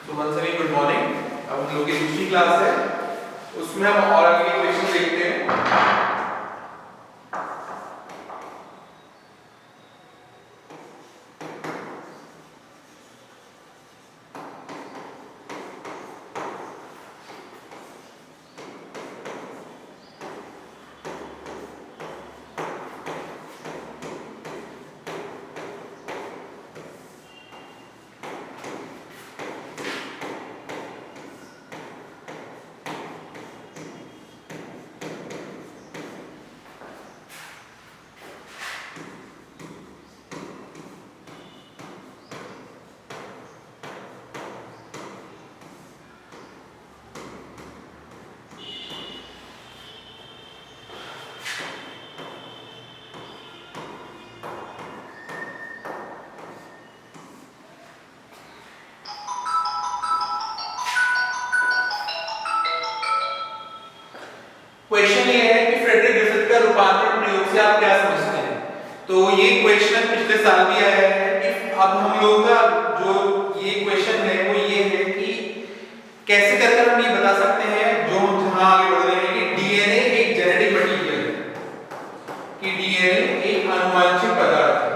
सुमन Sunny good morning. अब हम लोग की दूसरी क्लास है, उसमें हम और आगे के क्वेश्चन देखते हैं। क्वेश्चन ये है कि फ्रेडरिक ग्रिफिथ का रूपांतरण प्रयोग से आप क्या समझते हैं। तो ये क्वेश्चन पिछले साल भी आया है कि अब हम लोग का जो ये क्वेश्चन है वो ये है कि कैसे करके हम ये बता सकते हैं जो हम जहां आगे बढ़ रहे हैं कि डीएनए एक जेनेटिक मटेरियल है, कि डीएनए एक आनुवंशिक पदार्थ है।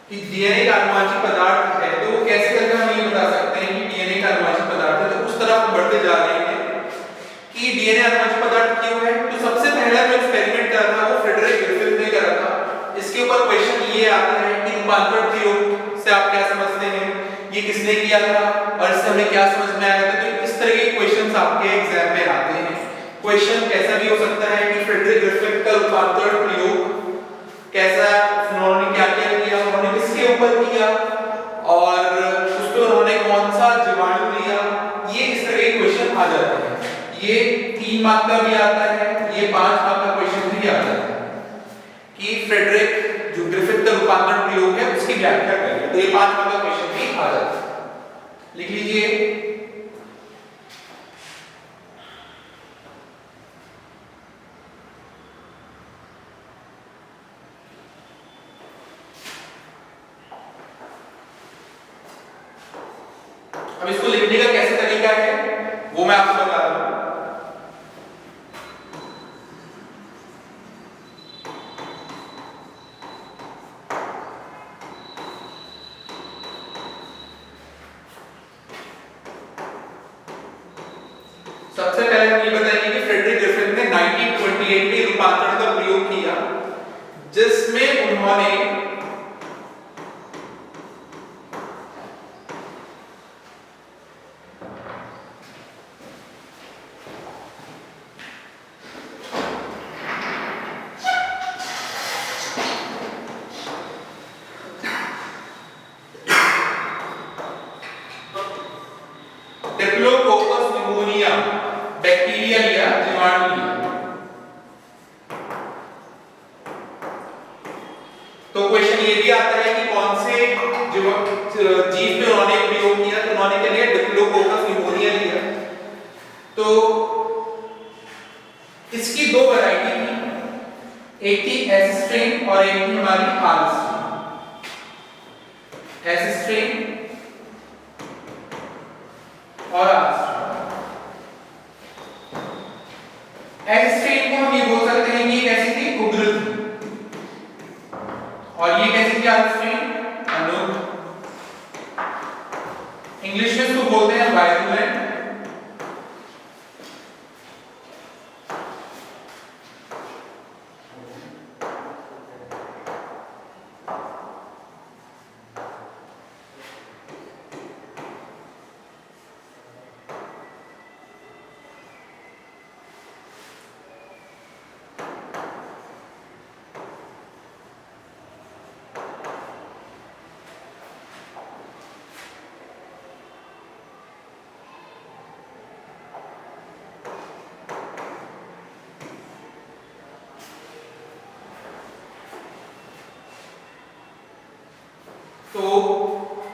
कि डीएनए का आनुवंशिक पदार्थ है, तो वो कैसे करके हम ये बता सकते हैं कि डीएनए का आनुवंशिक पदार्थ है। तो उस तरफ हम बढ़ते जा रहे हैं कि डीएनए आनुवंशिक पदार्थ क्यों है। तो सबसे पहला जो एक्सपेरिमेंट करा था वो फ्रेडरिक ग्रिफिथ ने करा था। इसके ऊपर क्वेश्चन ये आता है कि रूपांतरण प्रयोग से आप क्या समझते हैं, ये किसने किया था और इससे हमें क्या समझ में आया था। तो इस तरह के क्वेश्चंस आपके एग्जाम में आते हैं। क्वेश्चन कैसा भी हो सकता है कि फ्रेडरिक ग्रिफिथ का रूपांतरण प्रयोग कैसा, उन्होंने क्या क्या किया, उन्होंने किसके ऊपर किया और उसमें उन्होंने कौन सा जीवाणु लिया। ये इस तरह के क्वेश्चन आ जाते हैं। ये 3 मार्क का भी आता है, ये 5 मार्क का क्वेश्चन भी आता है कि फ्रेडरिक जो ग्रिफिथ का रूपांतरण प्रयोग है उसकी व्याख्या करिए। तो ये 5 मार्क का क्वेश्चन भी आ जाता है, लिख लीजिए। अब इसको लिखने का कैसे तरीका है वो मैं आपको बता रहा हूं। सबसे पहले हम ये बताएंगे कि फ्रेडरिक ग्रिफिथ ने 1928 में रूपांतरण का प्रयोग किया, जिसमें उन्होंने डिप्लोकोकस निमोनिया बैक्टीरिया लिया, जीवाणु लिया। तो क्वेश्चन ये भी आता है कि कौन से जीव पे उन्होंने प्रयोग किया। तो उन्होंने क्या लिया, डिप्लोकोकस निमोनिया लिया। तो इसकी 2 वैरायटी थी, एक थी एस स्ट्रेन और एक थी हमारी आर स्ट्रेन। एस स्ट्रेन और आर स्ट्रेन। एस स्ट्रेन को हम ये बोल सकते हैं कि ये कैसी थी, उग्र थी, और ये कैसी थी, आर स्ट्रेन अनुग्र। इंग्लिश में इसको बोलते हैं वायरुलेंट। तो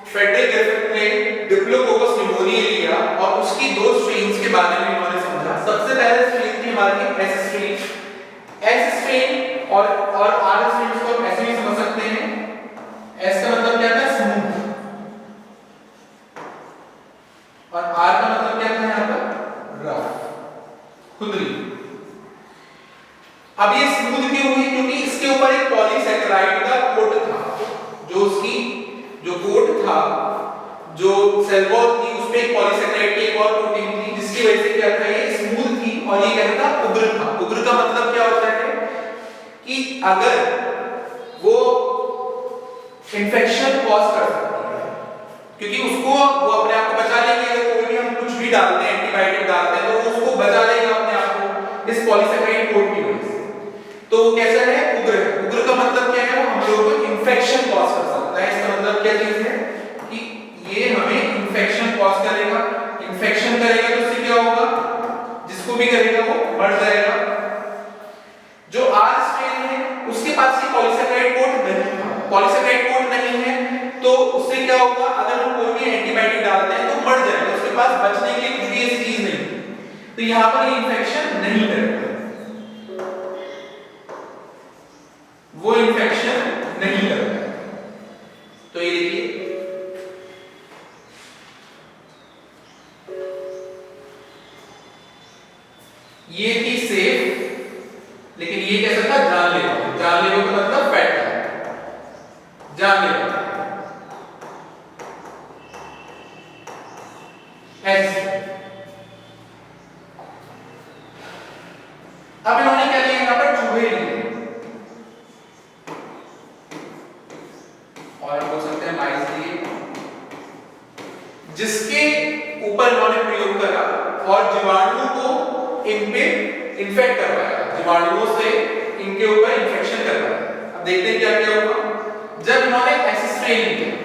फ्रेडरिक ग्रिफिथ ने डिप्लोकोकस निमोनिया लिया और उसकी 2 स्ट्रेन्स के बारे में उन्होंने समझा। पहले स्ट्रेन थी हमारी एस स्ट्रेन। एस स्ट्रेन और आर स्ट्रेन को हम ऐसे भी समझ सकते हैं। एस का मतलब क्या था, स्मूथ, और आर का मतलब क्या था यहाँ पर, रफ, खुरदरी। अब ये स्मूथ क्यों हुई, क्योंकि इसके ऊपर एक पॉलीसैकेराइड का कोट था, जो उसकी जो कोट था, जो सेल वॉल थी, उस पे एक पॉलीसैकेराइड की एक और प्रोटीन थी, जिसकी वजह से क्या था, ये स्मूथ थी और ये क्या था, उग्र था। उग्र का मतलब क्या होता है कि अगर वो इन्फेक्शन कॉज कर सकती है, क्योंकि उसको वो अपने आप को बचा लेगी। अगर कोई भी हम कुछ भी डालते हैं, एंटीबायोटिक डालते हैं, तो वो उसको बचा लेगा अपने आप को इस पॉलीसैकेराइड कोट की वजह से। तो वो कैसा है, उग्र है। उग्र का मतलब क्या है, वो हम लोगों को इन्फेक्शन कॉज कर सकता है। इसका मतलब क्या चीज है कि ये हमें इन्फेक्शन कॉज करेगा। इन्फेक्शन करेगा तो उससे क्या होगा, जिसको भी करेगा वो मर जाएगा। जो आर स्ट्रेन है उसके पास ये पॉलीसैकेराइड कोट नहीं था। पॉलीसैकेराइड कोट नहीं है तो उससे क्या होगा, अगर हम कोई भी एंटीबायोटिक डालते हैं तो मर जाएगा, उसके पास बचने के लिए कुछ भी ऐसी चीज नहीं। तो यहां पर ये इन्फेक्शन नहीं करेगा, वो इन्फेक्शन नहीं करता है। तो ये देखिए, ये थी सेफ, लेकिन ये कैसा था, जानलेवा। जानलेवा का मतलब फैटल, जानलेवा। अब इन्होंने क्या लिया, यहां पर चूहे लिए, और हम बोल सकते हैं माइस लिए, जिसके ऊपर इन्होंने प्रयोग करा और जीवाणु को इन पे इन्फेक्ट करवाया, जीवाणुओं से इनके ऊपर इन्फेक्शन करवाया। अब देखते हैं क्या क्या होगा जब इन्होंने एस स्ट्रेन लिया।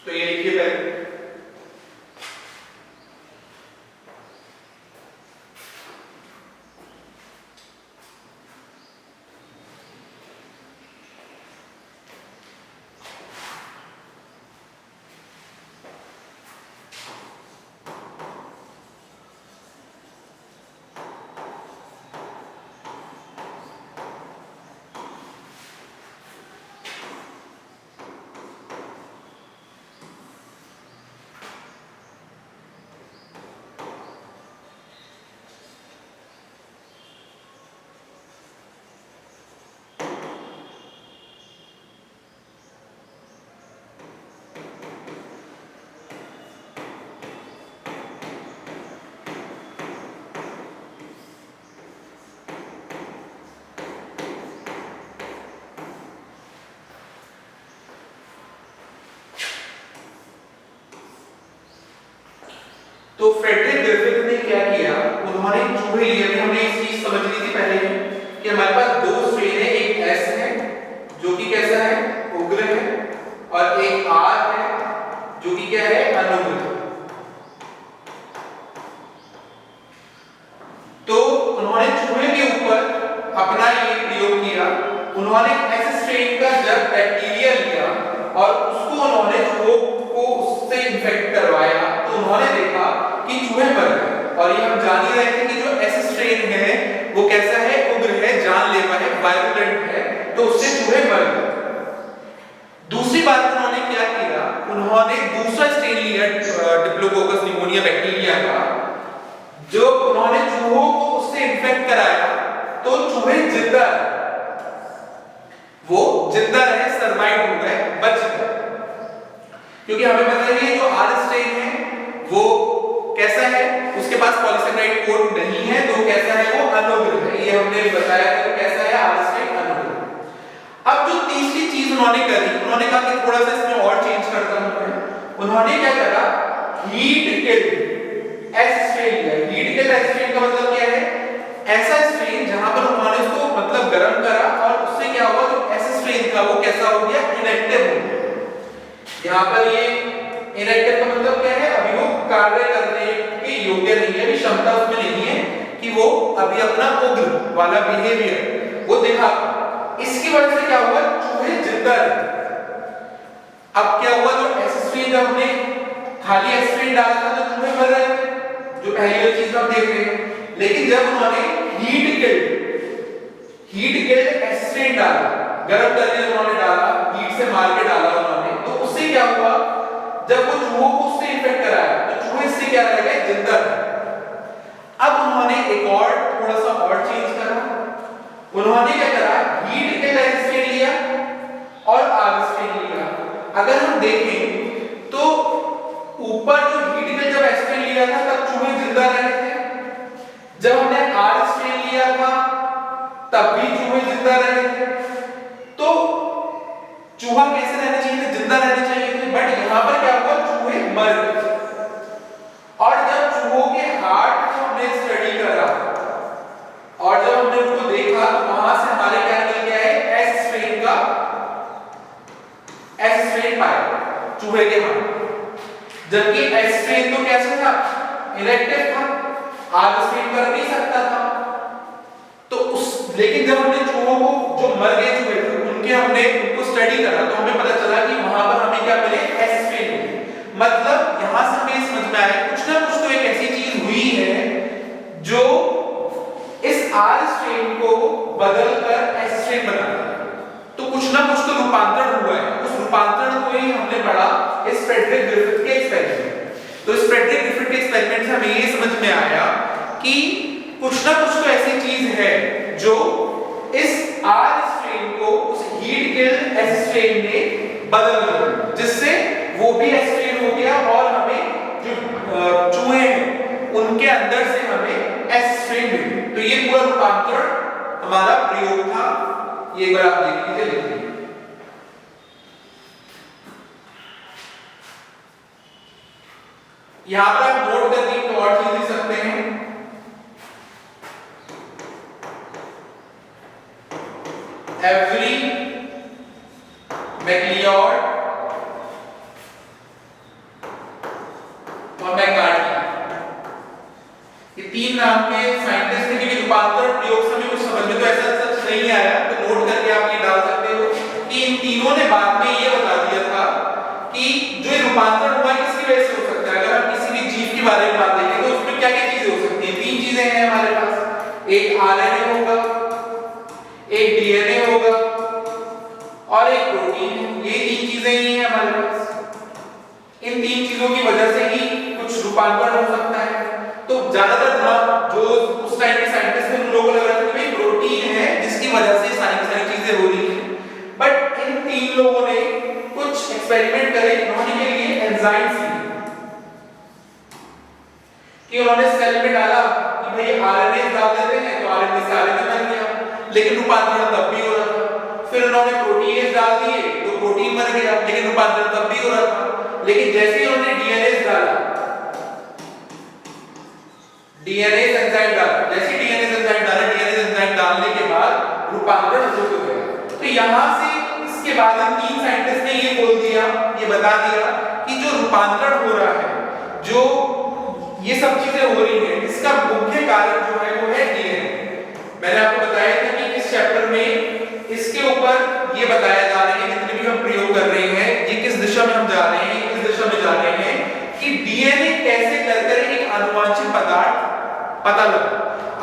तो ये लिखिए पहले। तो फ्रेडरिक ग्रिफिथ ने क्या किया, उन्होंने चूहे लिए, हमने इस चीज समझ ली थी पहले ही कि हमारे पास दो स्ट्रेन है, एक एस है जो कि कैसा है, उग्र है, और एक आर है जो कि क्या है, अनुग्र है। तो उन्होंने चूहे के ऊपर अपना ये प्रयोग किया। उन्होंने एस स्ट्रेन का जब बैक्टीरिया लिया और उसको उन्होंने चूहों को उससे इन्फेक्ट करवाया, तो उन्होंने देखा कि चूहे मर गए। और ये हम जान ही रहे थे कि जो एस स्ट्रेन है वो कैसा है, उग्र है, जानलेवा है, वायरुलेंट है, तो उससे चूहे मर गए। दूसरी बात उन्होंने क्या किया, उन्होंने दूसरा स्ट्रेन लिया डिप्लोकोकस निमोनिया बैक्टीरिया का, जो उन्होंने चूहों को उससे इन्फेक्ट कराया, तो चूहे जिंदा रहे, वो जिंदा रहे, सरवाइव हो गए, बच गए। क्योंकि हमें पता है कि जो आर स्ट्रेन है वो कैसा है, उसके पास पॉलीसेकेराइड कोड नहीं है, तो कैसा है, वो अनुग्र है। ये हमने बताया था, तो कैसा है, आर स्ट्रेन अनुग्र। अब जो तीसरी चीज उन्होंने करी, उन्होंने कहा कि थोड़ा सा इसमें और चेंज करता हूं मैं। उन्होंने क्या करा, हीट किल्ड एस स्ट्रेन लिया। हीट किल्ड एस स्ट्रेन का मतलब क्या है, ऐसा स्ट्रेन जहां पर उन्होंने उसको मतलब गर्म करा और उससे क्या हुआ, जो एस स्ट्रेन था वो कैसा हो गया, इनएक्टिव हो गया। यहाँ पर ये इनएक्टिव का मतलब क्या है, अभी वो कार्य करने के योग्य नहीं है, अभी क्षमता उसमें नहीं है कि वो अभी अपना उग्र वाला बिहेवियर वो दिखा। इसकी वजह से क्या हुआ, चूहे जिंदा रहे। अब क्या हुआ, जो एस स्ट्रेन जब हमने खाली एस स्ट्रेन डाला था तो चूहे मर रहे थे, जो पहली वाली चीज हम देख रहे हैं। लेकिन जब उन्होंने हीट किल्ड एस स्ट्रेन डाला, गर्म करके उन्होंने डाला, हीट से मार के डाला उन्होंने, तो उससे क्या हुआ, जब वो चूहों को उससे इन्फेक्ट कराया तो चूहे इससे क्या रह गए, जिंदा रहे। अब उन्होंने एक और थोड़ा सा और चेंज करा। उन्होंने क्या करा, हीट किल्ड एस स्ट्रेन लिया और आर स्ट्रेन लिया। अगर हम देखें तो ऊपर जो हीट किल्ड जब एस स्ट्रेन लिया था तब चूहे जिंदा रहे थे, जब हमने आर स्ट्रेन लिया था तब भी चूहे जिंदा रहे थे। तो चूहा कैसे रहना चाहिए, जिंदा रहना चाहिए थे, बट यहां पर क्या हुआ, चूहे मर गए। और जब चूहों के हार्ट को हमने स्टडी करा और जब हमने उनको देखा तो वहां से हमारे क्या निकल गया है, एस स्ट्रेन पाया चूहे के हार्ट। जबकि एस स्ट्रेन तो कैसा था, इनएक्टिव था, आर स्ट्रेन कर नहीं सकता था। तो उस लेकिन जब हमने चूहों को, जो मर गए चूहे थे, हमने उनको स्टडी करा तो हमें पता चला कि वहां पर हमें क्या मिले, एस स्ट्रेन मिले। मतलब यहां से हमें समझ में आया कुछ ना कुछ तो एक ऐसी चीज हुई है जो इस आर स्ट्रेन को बदलकर एस स्ट्रेन बना दिया। तो कुछ ना कुछ तो रूपांतरण हुआ है, उस रूपांतरण को ही हमने पढ़ा इस फ्रेडरिक ग्रिफिथ के एक्सपेरिमेंट। तो इस फ्रेडरिक ग्रिफिथ के एक्सपेरिमेंट से हमें ये समझ में आया कि कुछ ना कुछ तो ऐसी चीज है जो इस आर स्ट्रेन को उस हीट किल्ड एस स्ट्रेन ने बदल दिया, जिससे वो भी एस स्ट्रेन हो गया और हमें जो चूहे हैं उनके अंदर से हमें एस स्ट्रेन मिली। तो ये पूरा रूपांतरण हमारा प्रयोग था। ये एक बार आप देख लीजिए, लिख लीजिए। यहां पर आप नोट करके एक और चीज लिख सकते हैं, every MacLeod नाम के साइंटिस्ट थे, क्योंकि रूपांतरण प्रयोग से हमें कुछ समझ में तो ऐसा सच नहीं आया, तो नोट करके आप ये डाल सकते हो कि इन तीनों ने बाद में ये बता दिया था कि जो ये रूपांतरण हुआ किसकी वजह से हो सकता है। अगर हम किसी भी जीव के बारे में बात करें तो उसमें क्या क्या चीजें हो सकती हैं। तीन चीजें हैं हमारे पास, एक आरएनए होगा, एक डीएनए होगा और एक प्रोटीन। ये तीन चीजें ही हैं हमारे पास। इन तीन चीजों की वजह से ही कुछ रूपांतरण हो सकता है। तो ज्यादातर जो उस टाइम के साइंटिस्ट थे उन लोगों को लग रहा था कि भाई प्रोटीन है जिसकी वजह से सारी चीजें हो रही हैं। बट इन तीन लोगों ने कुछ एक्सपेरिमेंट करे इन्होंने के लिए एंजाइम्स कि उन्होंने सेल में डाला कि भाई आरएनए डाल देते हैं तो आरएनए से आरएनए बन गया, लेकिन रूपांतरण तब भी हो रहा था। फिर उन्होंने प्रोटीनेज डाल दिए तो प्रोटीन बन गया, लेकिन रूपांतरण तब भी हो रहा था। लेकिन जैसे ही उन्होंने डीएनए डाला, डीएनए एंजाइम डाला, जैसे डीएनए एंजाइम डाला, डीएनए एंजाइम डालने के बाद रूपांतरण रुक गया। तो यहां से इसके बाद इन तीन साइंटिस्ट ने ये बोल दिया, ये बता दिया कि जो रूपांतरण हो रहा है, जो ये सब चीजें हो रही हैं, इसका मुख्य कारण जो है वो है डीएनए। मैंने आपको बताया था कि इस चैप्टर में इसके ऊपर ये बताया जा रहा है, जितने भी हम प्रयोग कर रहे हैं, ये किस दिशा में हम जा रहे हैं, किस दिशा में जा रहे हैं कि डीएनए कैसे कर एक अनुवांछित पदार्थ पता लगा।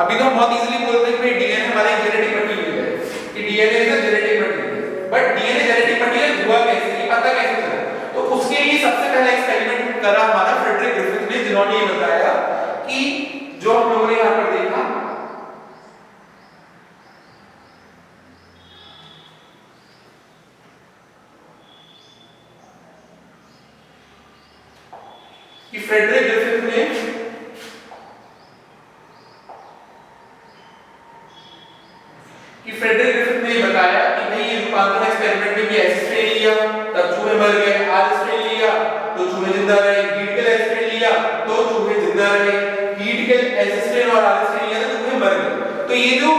अभी तो हम बहुत इजीली बोलते हैं कि डीएनए हमारा जेनेटिक मटेरियल है, कि DNA is a genetic material. But DNA genetic material हुआ कैसे, ये पता कैसे चला? तो उसके लिए सबसे पहला एक्सपेरिमेंट करा हमारा फ्रेडरिक ग्रिफिथ ने, जिन्होंने ये बताया कि जो हम लोगों ने यहां पर देखा कि फ्रेडरिक ग्रिफिथ ने बताया कि भाई ये रूपांतरण एक्सपेरिमेंट में भी एसिस्ट्रेन लिया तब चूहे मर गए, आर स्ट्रेन लिया तो चूहे जिंदा रहे, हीट किल एसिस्ट्रेन लिया तो चूहे जिंदा रहे, हीट किल एसिस्ट्रेन और आर स्ट्रेन लिया तो चूहे मर गए। तो ये जो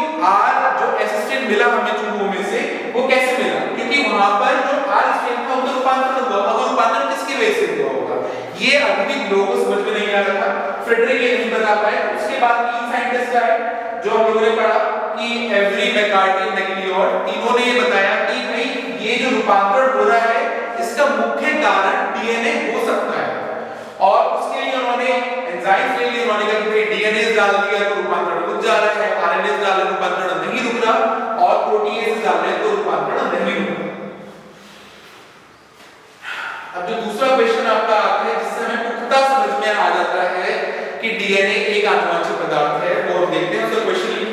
एसिस्ट्रेन मिला हमें चूहों में से, वो कैसे मिला? क्योंकि वहां पर जो आर स्ट्रेन था उनका रूपांतरण हुआ। अब रूपांतरण किसकी वजह से हुआ होगा, ये अभी भी लोगों को समझ में नहीं आ रहा था। फ्रेडरिक ये नहीं बता पाए। उसके बाद तीन साइंटिस्ट आए जो हम लोगों ने पढ़ा कि एवरी, मैकार्टी, मैकलियोड, तीनों ने ये बताया कि भाई ये जो रूपांतरण हो रहा है इसका मुख्य कारण डीएनए हो सकता है। और उसके लिए उन्होंने एंजाइम्स ले लिए। उन्होंने कहा कि डीएनए डाल दिया तो रूपांतरण रुक जा रहा है, आरएनए डाल रूपांतरण नहीं रुक रहा, और प्रोटीनेज डाल रहे तो रूपांतरण नहीं रुक रहा। अब जो दूसरा क्वेश्चन आपका आता है जिससे हमें पुख्ता समझ में आ जाता है कि डीएनए एक आनुवंशिक पदार्थ है, वो हम देखते हैं। उसका क्वेश्चन लिखिए,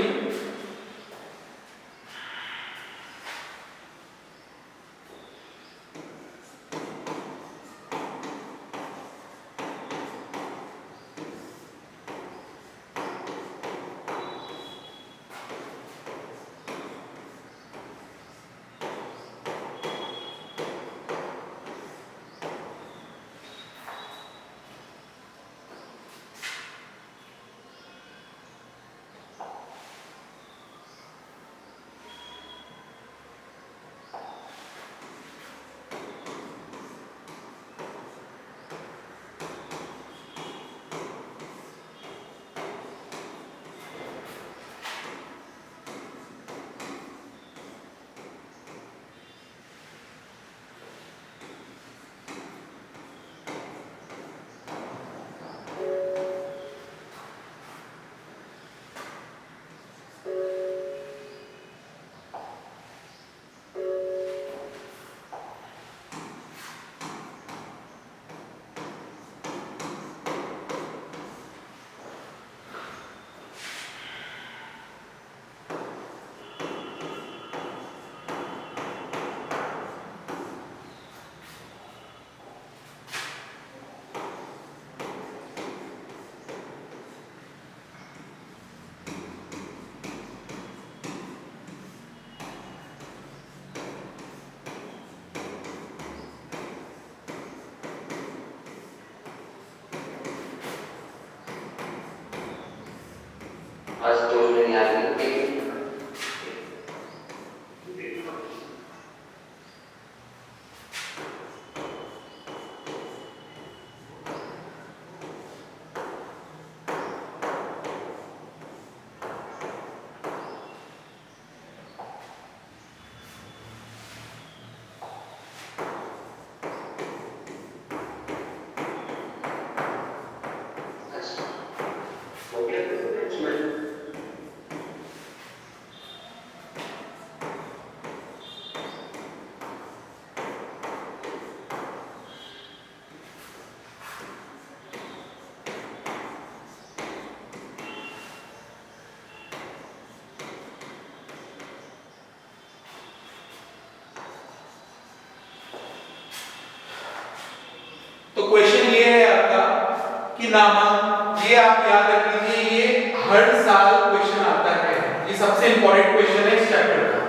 नामांक, ये आप याद रख लीजिए, ये हर साल क्वेश्चन आता है, ये सबसे इंपॉर्टेंट क्वेश्चन है इस चैप्टर का,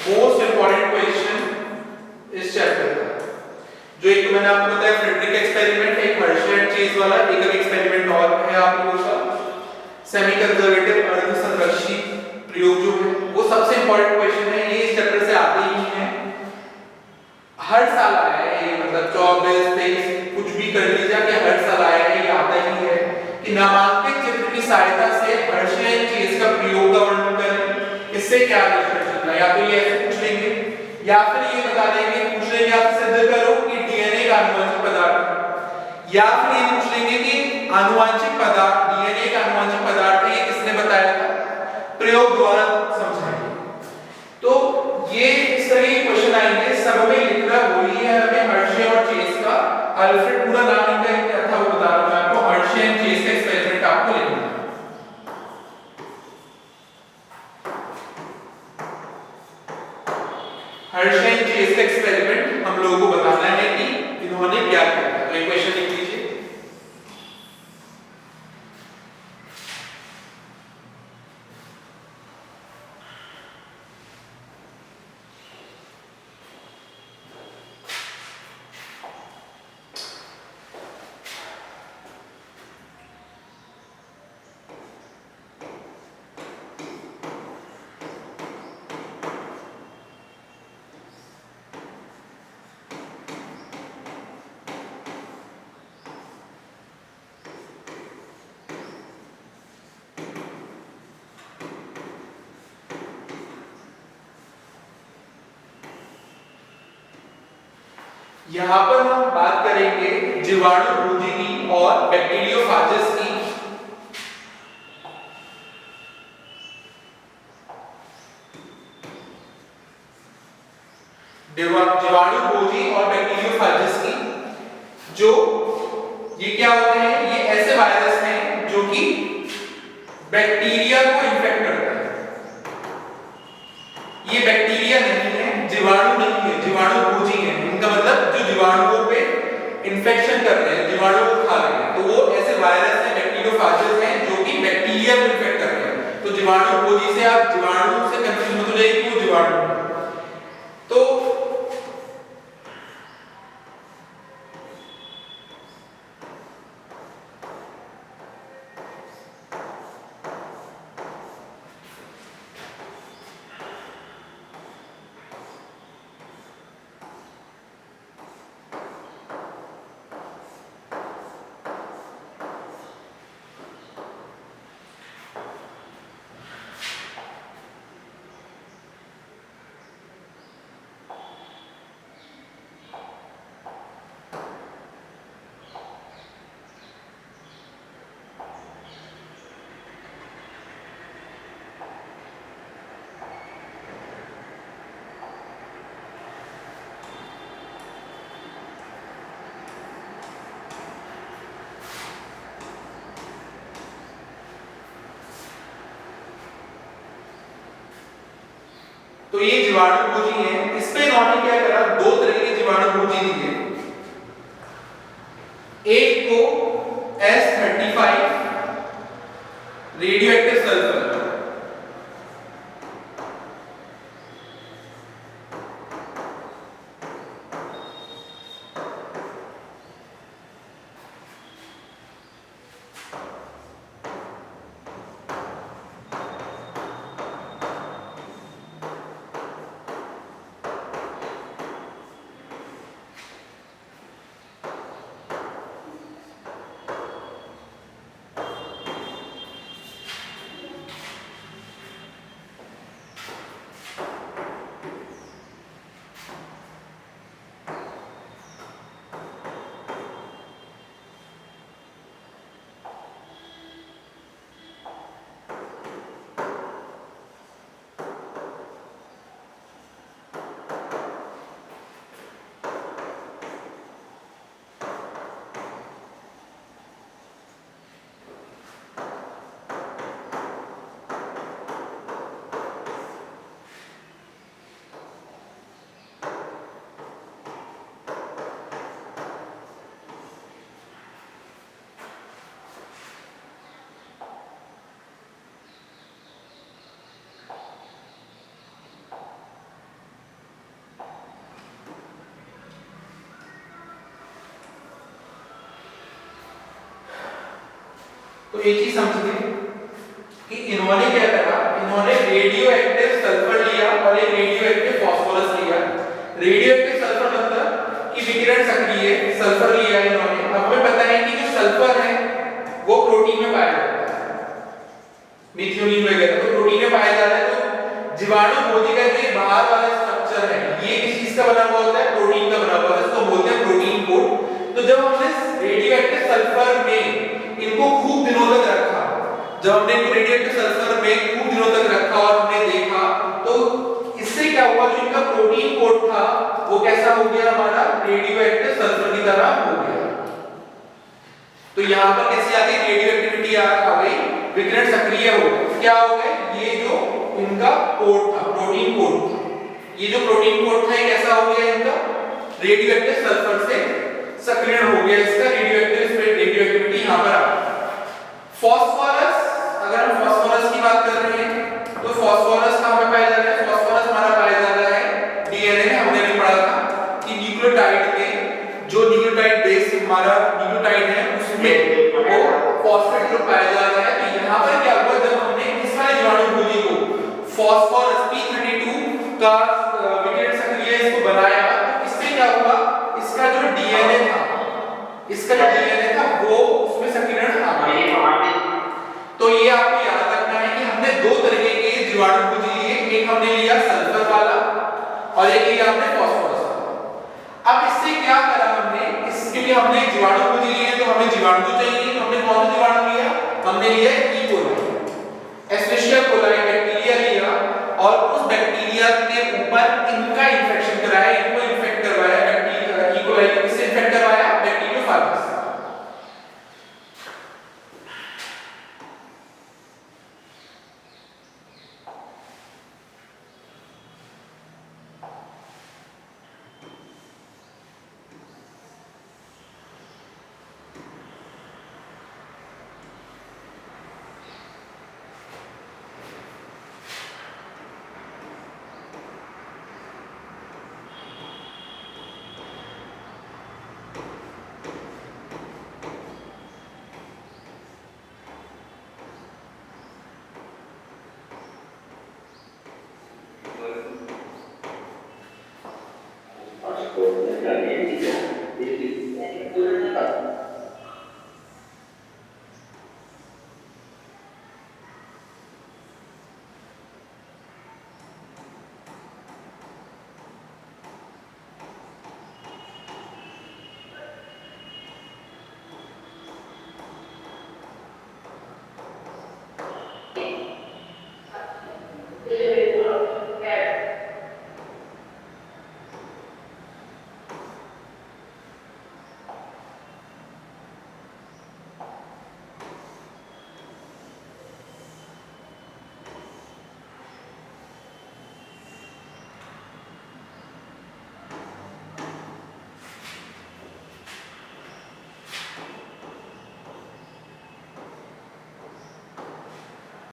मोस्ट इंपॉर्टेंट क्वेश्चन इस चैप्टर का। जो एक मैंने आपको बताया फ्रेडरिक एक्सपेरिमेंट, एक हर्शे एंड चेज वाला, एक अभी एक्सपेरिमेंट और है आप लोगों का, सेमी कंजर्वेटिव अर्ध संरक्षित प्रयोग जो है, वो सबसे इंपॉर्टेंट क्वेश्चन है, ये इस चैप्टर से आते ही हैं, हर साल आया है ये, मतलब 24 23 कुछ भी कर लीजिए कि हर साल आया है, ये आता ही है कि नामांकित चित्र की सहायता से हर्शे एंड चेज का प्रयोग का वर्णन करें, इससे क्या रिलेशन चलता है, या तो ये ऐसे पूछ लेंगे या फिर ये बता देंगे, पूछ लेंगे आप सिद्ध करो कि डीएनए का आनुवंशिक पदार्थ, या फिर ये पूछ लेंगे कि आनुवंशिक पदार्थ, डीएनए का आनुवंशिक पदार्थ है, ये किसने बताया था, प्रयोग द्वारा समझाएंगे। तो ये इस तरह के क्वेश्चन आएंगे, सब में लिखना वही है हमें, हर्शे और चेज का, अल्फ्रेड पूरा नाम इनका क्या था वो बता रहा हूं मैं आपको, हर्शे एंड चेज का एक्सपेरिमेंट आपको लिखना है। हर्शे एंड चेज का एक्सपेरिमेंट हम लोगों को बताना है कि इन्होंने क्या किया। तो एक क्वेश्चन लिख लीजिए, यहां पर हम बात करेंगे जीवाणु रोधी की और बैक्टीरियोफाजस की। जीवाणु रोधी और बैक्टीरियोफाजस की, जो ये क्या होते हैं, ये ऐसे वायरस हैं जो कि बैक्टीरिया को इन्फेक्ट करते हैं। ये बैक्टीरिया नहीं है, जीवाणु नहीं है, जीवाणु रोधी है, इनका मतलब जो जीवाणुओं पे इन्फेक्शन कर रहे हैं, जीवाणु को खा रहे हैं, तो वो ऐसे वायरस हैं, बैक्टीरियोफाजस हैं जो कि बैक्टीरिया को इन्फेक्ट कर रहे हैं। तो जीवाणु रोधी से आप जीवाणु से कंफ्यूज मत हो जाइए कि वो जीवाणु है। तो ये जीवाणु रोधी है, इस पे इन्होंने क्या करा, दो तरह के जीवाणु रोधी दिए, एक को S35 रेडियो एक्टिव सल्फर, तो एक चीज समझिए कि इन्होंने क्या करा, इन्होंने रेडियो एक्टिव सल्फर लिया और एक रेडियो एक्टिव फास्फोरस लिया। रेडियो एक्टिव सल्फर मतलब कि विकिरण सक्रिय सल्फर लिया इन्होंने। अब हमें पता है कि जो सल्फर है वो प्रोटीन में पाया जाता है, मिथ्योनिन वगैरह तो प्रोटीन में पाया जाता है। तो जीवाणु भोजी का ये बाहर वाला स्ट्रक्चर है ये किस चीज का बना हुआ होता है, प्रोटीन का बना हुआ है, इसको बोलते हैं प्रोटीन कोट। तो जब हमने रेडियो एक्टिव सल्फर में इनको खूब दिनों तक रखा, जब हमने इनको रेडियो एक्टिव सल्फर में खूब दिनों तक रखा और हमने देखा तो इससे क्या हुआ, जो इनका प्रोटीन कोट था वो कैसा हो गया, हमारा रेडियो एक्टिव सल्फर की तरह हो गया। तो यहाँ पर कैसी आ गई, रेडियो एक्टिविटी आ गई, विकिरण सक्रिय हो गया। क्या हो गया, ये जो इनका कोट था, प्रोटीन कोट था, ये जो प्रोटीन कोट था ये कैसा हो गया, इनका रेडियो एक्टिव सल्फर से सक्रिय हो गया, इसका रेडियो एक्टिविटी यहाँ पर आ गई। फास्फोरस, अगर हम फास्फोरस की बात कर रहे हैं तो फास्फोरस कहाँ पे पाया जा रहा है, फास्फोरस हमारा पाया जा रहा है डीएनए में। हमने भी पढ़ा था कि न्यूक्लियोटाइड में जो न्यूक्लियोटाइड बेस हमारा न्यूक्लियोटाइड है उसमें वो फॉस्फेट ग्रुप पाया जा रहा है। तो यहाँ पर क्या हुआ, जब हमने इस वाले जीवाणु भोजी को फास्फोरस P32 का विकिरण सक्रिय इसको बनाया तो इससे क्या हुआ, इसका जो डीएनए था, इसका जो डीएनए था वो उसमें सक्रियण आ गया। तो ये आपको याद रखना है कि हमने दो तरीके के जीवाणु भोजी लिए, एक हमने लिया सल्फर वाला और एक लिया हमने फास्फोरस वाला। अब इससे क्या करा हमने, इसके लिए हमने जीवाणु भोजी लिए तो हमें जीवाणु चाहिए, तो हमने कौन सा जीवाणु लिया, हमने लिया E coli, Escherichia coli bacteria लिया और उस बैक्टीरिया के ऊपर इनका इन्फेक्शन कराया, इनको इन्फेक्ट करवाया, बैक्टीरिया ई कोलाई को किससे इन्फेक्ट करवाया, बैक्टीरियोफागस।